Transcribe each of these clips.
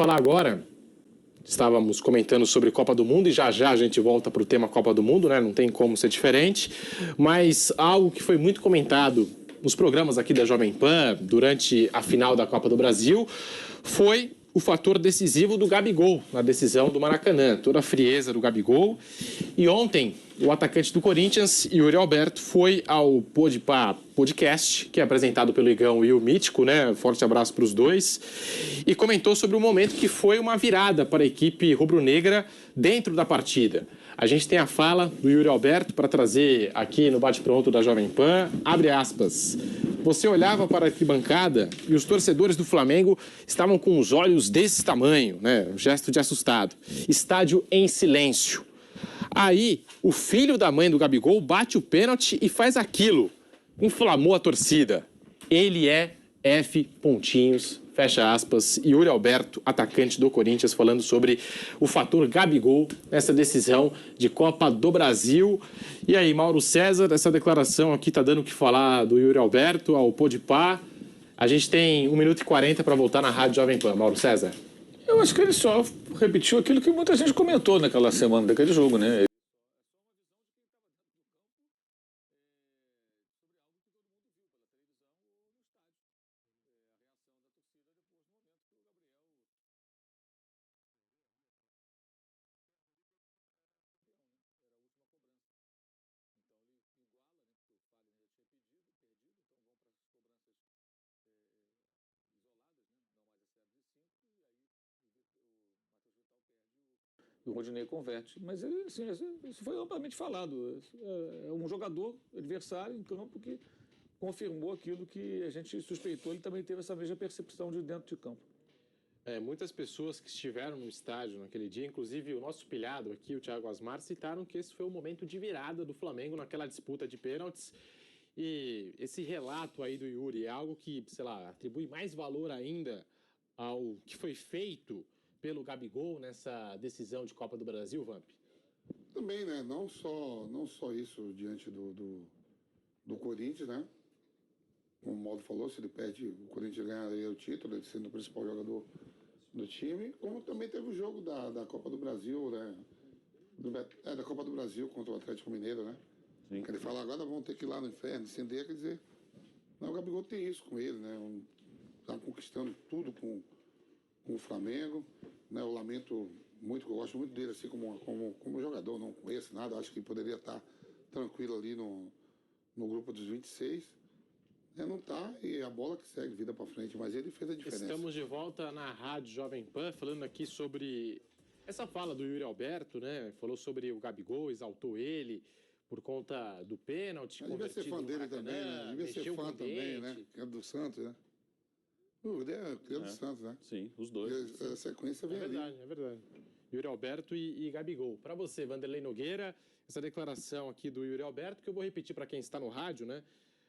falar agora, estávamos comentando sobre Copa do Mundo e já a gente volta para o tema Copa do Mundo, né? Não tem como ser diferente, mas algo que foi muito comentado nos programas aqui da Jovem Pan durante a final da Copa do Brasil foi o fator decisivo do Gabigol na decisão do Maracanã, toda a frieza do Gabigol. E ontem, o atacante do Corinthians, Yuri Alberto, foi ao Podpah Podcast, que é apresentado pelo Igão e o Mítico, né? Forte abraço para os dois. E comentou sobre o momento que foi uma virada para a equipe rubro-negra dentro da partida. A gente tem a fala do Yuri Alberto para trazer aqui no Bate-Pronto da Jovem Pan. Abre aspas. Você olhava para a arquibancada e os torcedores do Flamengo estavam com os olhos desse tamanho, né? Um gesto de assustado. Estádio em silêncio. Aí, o filho da mãe do Gabigol bate o pênalti e faz aquilo. Inflamou a torcida. Ele é F. Pontinhos, fecha aspas, Yuri Alberto, atacante do Corinthians, falando sobre o fator Gabigol nessa decisão de Copa do Brasil. E aí, Mauro César, essa declaração aqui tá dando o que falar do Yuri Alberto ao Podpah. A gente tem 1 minuto e 40 para voltar na Rádio Jovem Pan. Mauro César. Eu acho que ele só repetiu aquilo que muita gente comentou naquela semana daquele jogo, né? O Rodinei converte. Mas assim, isso foi amplamente falado. É um jogador adversário em campo que confirmou aquilo que a gente suspeitou. Ele também teve essa mesma percepção de dentro de campo. Muitas pessoas que estiveram no estádio naquele dia, inclusive o nosso pilhado aqui, o Thiago Asmar, citaram que esse foi o momento de virada do Flamengo naquela disputa de pênaltis. E esse relato aí do Yuri é algo que, sei lá, atribui mais valor ainda ao que foi feito pelo Gabigol nessa decisão de Copa do Brasil, Vamp? Também, né? Não só isso diante do Corinthians, né? Como o Maldo falou, se ele perde, o Corinthians ganharia o título, ele sendo o principal jogador do time, como também teve o jogo da Copa do Brasil, né? Da Copa do Brasil contra o Atlético Mineiro, né? Sim. Que ele fala, agora vão ter que ir lá no inferno, acender, quer dizer, não, o Gabigol tem isso com ele, né? Tá conquistando tudo com o Flamengo, né? Eu lamento muito, eu gosto muito dele assim como jogador, não conheço nada, acho que poderia estar tranquilo ali no grupo dos 26. Não tá, e a bola que segue, vida para frente, mas ele fez a diferença. Estamos de volta na Rádio Jovem Pan, falando aqui sobre essa fala do Yuri Alberto, né? Falou sobre o Gabigol, exaltou ele por conta do pênalti. Devia ser fã dele também, né? Devia ser fã também, né? É do Santos, né? Ele é do Santos, né? Sim, os dois. A sequência vem ali. É verdade. Yuri Alberto e Gabigol. Para você, Vanderlei Nogueira, essa declaração aqui do Yuri Alberto, que eu vou repetir para quem está no rádio, né?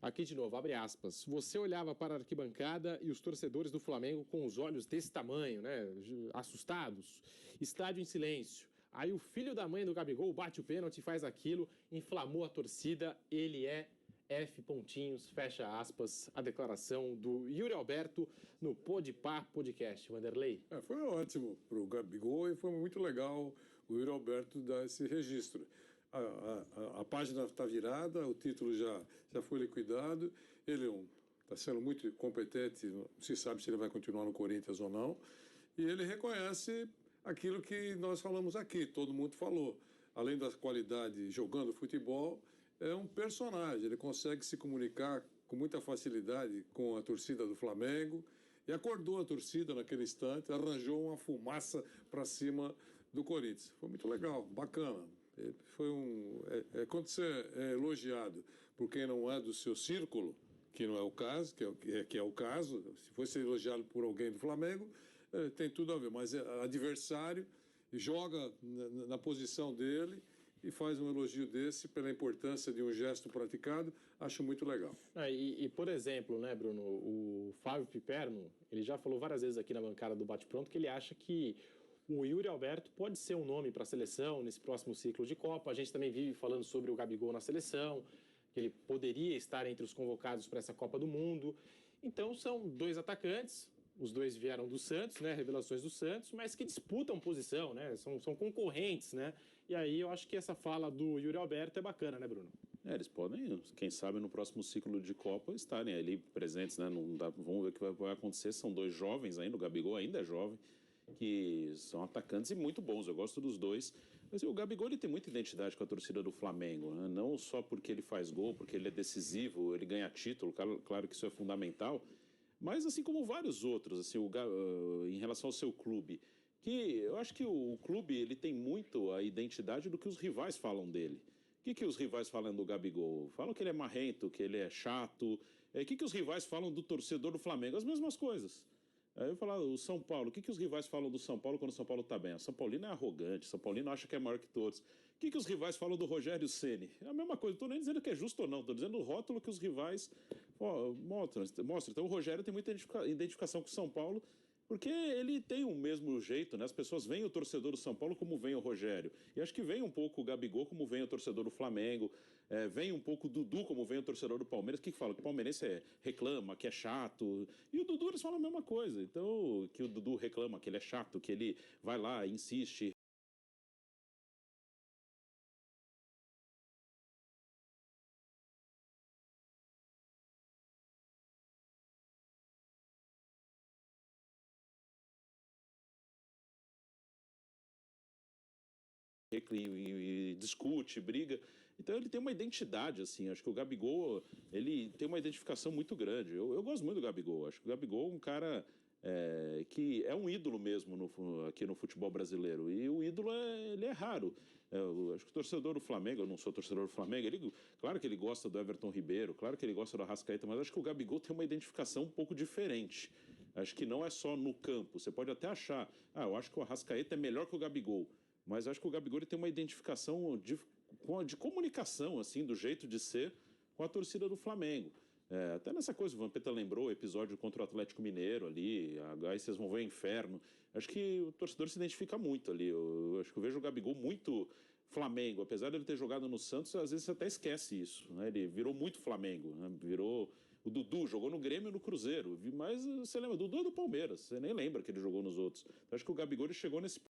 Aqui de novo, abre aspas. Você olhava para a arquibancada e os torcedores do Flamengo com os olhos desse tamanho, né? Assustados. Estádio em silêncio. Aí o filho da mãe do Gabigol bate o pênalti e faz aquilo, inflamou a torcida. Ele é F. Pontinhos, fecha aspas, a declaração do Yuri Alberto no Podpah Podcast. Vanderlei? Foi ótimo para o Gabigol e foi muito legal o Yuri Alberto dar esse registro. A página está virada, o título já foi liquidado, ele está sendo muito competente, não se sabe se ele vai continuar no Corinthians ou não, e ele reconhece aquilo que nós falamos aqui, todo mundo falou. Além da qualidade jogando futebol, é um personagem, ele consegue se comunicar com muita facilidade com a torcida do Flamengo e acordou a torcida naquele instante, arranjou uma fumaça para cima do Corinthians. Foi muito legal, bacana. Foi quando você é elogiado por quem não é do seu círculo, que não é o caso, que é o caso, se fosse elogiado por alguém do Flamengo, tem tudo a ver, mas é adversário, joga na posição dele e faz um elogio desse pela importância de um gesto praticado, acho muito legal. Por exemplo, né, Bruno, o Fábio Piperno, ele já falou várias vezes aqui na bancada do Bate-Pronto que ele acha que o Yuri Alberto pode ser um nome para a seleção nesse próximo ciclo de Copa. A gente também vive falando sobre o Gabigol na seleção, que ele poderia estar entre os convocados para essa Copa do Mundo. Então, são dois atacantes, os dois vieram do Santos, né? Revelações do Santos, mas que disputam posição, né? São concorrentes, né? E aí eu acho que essa fala do Yuri Alberto é bacana, né, Bruno? Eles podem, quem sabe, no próximo ciclo de Copa estarem ali presentes, né? Não dá, vamos ver o que vai acontecer. São dois jovens ainda, o Gabigol ainda é jovem, que são atacantes e muito bons. Eu gosto dos dois. Mas o Gabigol ele tem muita identidade com a torcida do Flamengo, né? Não só porque ele faz gol, porque ele é decisivo, ele ganha título, claro que isso é fundamental, mas assim como vários outros, assim, em relação ao seu clube, que eu acho que o clube ele tem muito a identidade do que os rivais falam dele. O que os rivais falam do Gabigol? Falam que ele é marrento, que ele é chato. O que os rivais falam do torcedor do Flamengo? As mesmas coisas. Aí eu falar o São Paulo, o que os rivais falam do São Paulo quando o São Paulo está bem? O São Paulino é arrogante, o São Paulino acha que é maior que todos. O que os rivais falam do Rogério Ceni? É a mesma coisa, não estou nem dizendo que é justo ou não, estou dizendo o rótulo que os rivais mostram. Então o Rogério tem muita identificação com o São Paulo, porque ele tem o mesmo jeito, né? As pessoas veem o torcedor do São Paulo como vem o Rogério. E acho que vem um pouco o Gabigol como vem o torcedor do Flamengo, vem um pouco o Dudu como vem o torcedor do Palmeiras. O que fala? Que o palmeirense reclama, que é chato. E o Dudu, eles falam a mesma coisa. Então, que o Dudu reclama, que ele é chato, que ele vai lá, insiste. E discute, briga. Então ele tem uma identidade, assim. Acho que o Gabigol, ele tem uma identificação muito grande. Eu gosto muito do Gabigol. Acho que o Gabigol é um cara que é um ídolo mesmo aqui no futebol brasileiro. E o ídolo ele é raro. Acho que o torcedor do Flamengo, eu não sou torcedor do Flamengo, claro que ele gosta do Everton Ribeiro, claro que ele gosta do Arrascaeta, mas acho que o Gabigol tem uma identificação um pouco diferente. Acho que não é só no campo. Você pode até achar, eu acho que o Arrascaeta é melhor que o Gabigol. Mas acho que o Gabigol ele tem uma identificação de comunicação, assim, do jeito de ser com a torcida do Flamengo. Até nessa coisa, o Vampeta lembrou o episódio contra o Atlético Mineiro ali, aí vocês vão ver o inferno. Acho que o torcedor se identifica muito ali. Eu acho que eu vejo o Gabigol muito Flamengo. Apesar de ele ter jogado no Santos, às vezes você até esquece isso, né? Ele virou muito Flamengo, né? Virou... O Dudu jogou no Grêmio e no Cruzeiro. Mas você lembra, o Dudu é do Palmeiras, você nem lembra que ele jogou nos outros. Então, acho que o Gabigol ele chegou nesse ponto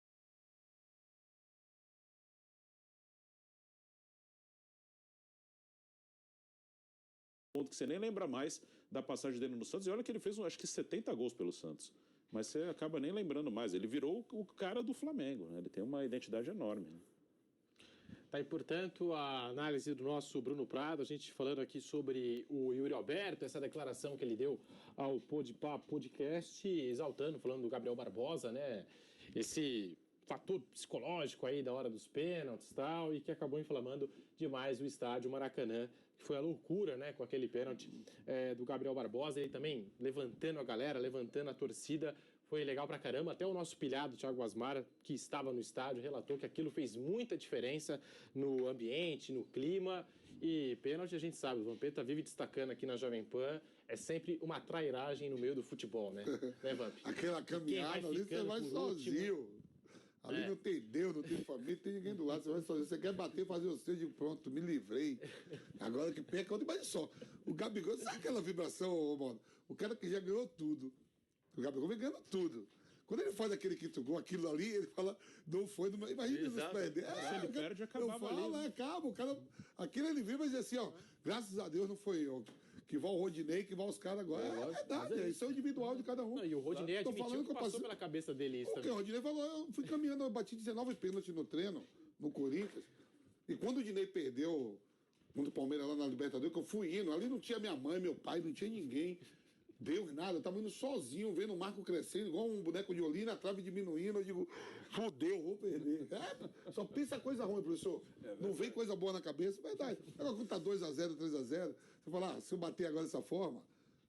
que você nem lembra mais da passagem dele no Santos. E olha que ele fez, acho que 70 gols pelo Santos. Mas você acaba nem lembrando mais. Ele virou o cara do Flamengo, né? Ele tem uma identidade enorme, né? Tá aí, portanto, a análise do nosso Bruno Prado, a gente falando aqui sobre o Yuri Alberto, essa declaração que ele deu ao Podpah Podcast, exaltando, falando do Gabriel Barbosa, né? Esse fator psicológico aí da hora dos pênaltis e tal, e que acabou inflamando demais o estádio Maracanã, que foi a loucura, né, com aquele pênalti do Gabriel Barbosa, ele também levantando a galera, levantando a torcida, foi legal pra caramba. Até o nosso pilhado, Thiago Asmara, que estava no estádio, relatou que aquilo fez muita diferença no ambiente, no clima. E pênalti, a gente sabe, o Vampeta vive destacando aqui na Jovem Pan, é sempre uma trairagem no meio do futebol, né? Né, Vamp? Aquela caminhada ali, você vai sozinho. Ali não tem Deus, não tem família, não tem ninguém do lado. Você vai sozinho. Você quer bater, fazer o seu de pronto, me livrei. Agora que peca, mas só. O Gabigol, sabe aquela vibração, mano? O cara que já ganhou tudo. O Gabigol vem ganhando tudo. Quando ele faz aquele quinto gol, aquilo ali, ele fala, não foi. Imagina ele perder. Se ele perde, acabava ali. Acaba. O cara, aquilo ele vira, mas assim, ó, graças a Deus não foi eu. Que vai o Rodinei, que vai os caras agora. É verdade, isso é o individual de cada um. Não, e o Rodinei admitiu que passou pela cabeça dele isso também. O Rodinei falou, eu fui caminhando, eu bati 19 pênaltis no treino, no Corinthians. E quando o Rodinei perdeu contra o Palmeiras lá na Libertadores, que eu fui indo, ali não tinha minha mãe, meu pai, não tinha ninguém. Deus nada, eu tava indo sozinho, vendo o Marco crescendo, igual um boneco de olhinho, a trave diminuindo, eu digo, fudeu, vou perder. Só pensa coisa ruim, professor. Não vem coisa boa na cabeça, verdade. Agora quando tá 2-0, 3-0, você fala, se eu bater agora dessa forma,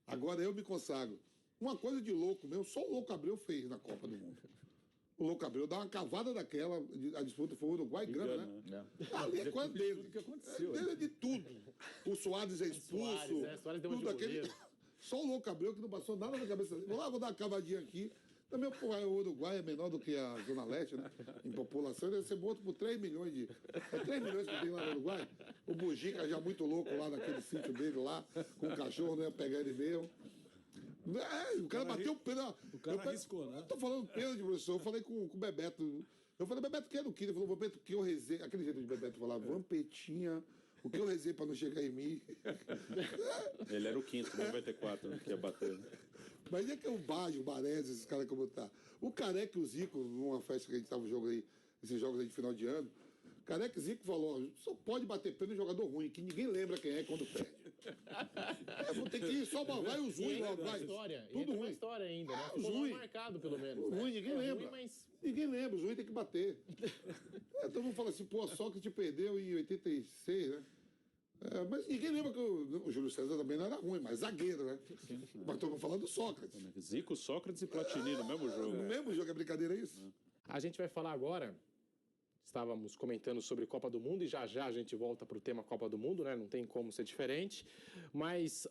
agora eu me consagro. Uma coisa de louco mesmo, só o Louco Abreu fez na Copa do Mundo. O Louco Abreu dá uma cavada daquela, a disputa foi o Uruguai e Gana, né? Ali é coisa dele. Tudo que aconteceu. Dele é de tudo. O Soares é expulso. Soares deu uma tudo de goleiro. Só o Louco Abreu que não passou nada na cabeça dele. Vou dar uma cavadinha aqui. Também o Uruguai é menor do que a Zona Leste, né? Em população, deve ser morto por 3 milhões de... É 3 milhões que tem lá no Uruguai? O Bujica já muito louco lá naquele sítio dele lá, com o cachorro, não ia pegar ele mesmo. O cara bateu o pênalti. O cara arriscou, né? Eu tô falando pênalti, professor. Eu falei com o Bebeto. Eu falei, Bebeto, que era o quê? Ele falou, Bebeto, o que eu rezei. Aquele jeito de Bebeto falar, vampetinha, o que eu rezei pra não chegar em mim. Ele era o quinto, 94, que ia bater. Né? Mas é que é o Baggio, o Baresi, esses caras como tá. O Careca e o Zico, numa festa que a gente tava jogando aí, esses jogos aí de final de ano, Careca e Zico falou, só pode bater pênalti no jogador ruim, que ninguém lembra quem é quando perde. Vou ter que ir, só vai os ruins logo, vai. Tudo ruim. História ainda, né? Os Ficou mal ruins. marcado, pelo menos. Os né? ruins, ninguém É lembra. ruim, mas Ninguém lembra, os ruins tem que bater. Todo mundo fala assim, pô, Sócrates perdeu em 86, né? Mas ninguém lembra que o Júlio César também não era ruim, mas zagueiro, né? Mas estamos falando do Sócrates. Zico, Sócrates e Platini no mesmo jogo. No mesmo jogo, é brincadeira, é isso? a gente vai falar agora. Estávamos comentando sobre Copa do Mundo e já a gente volta para o tema Copa do Mundo, né? Não tem como ser diferente. Mas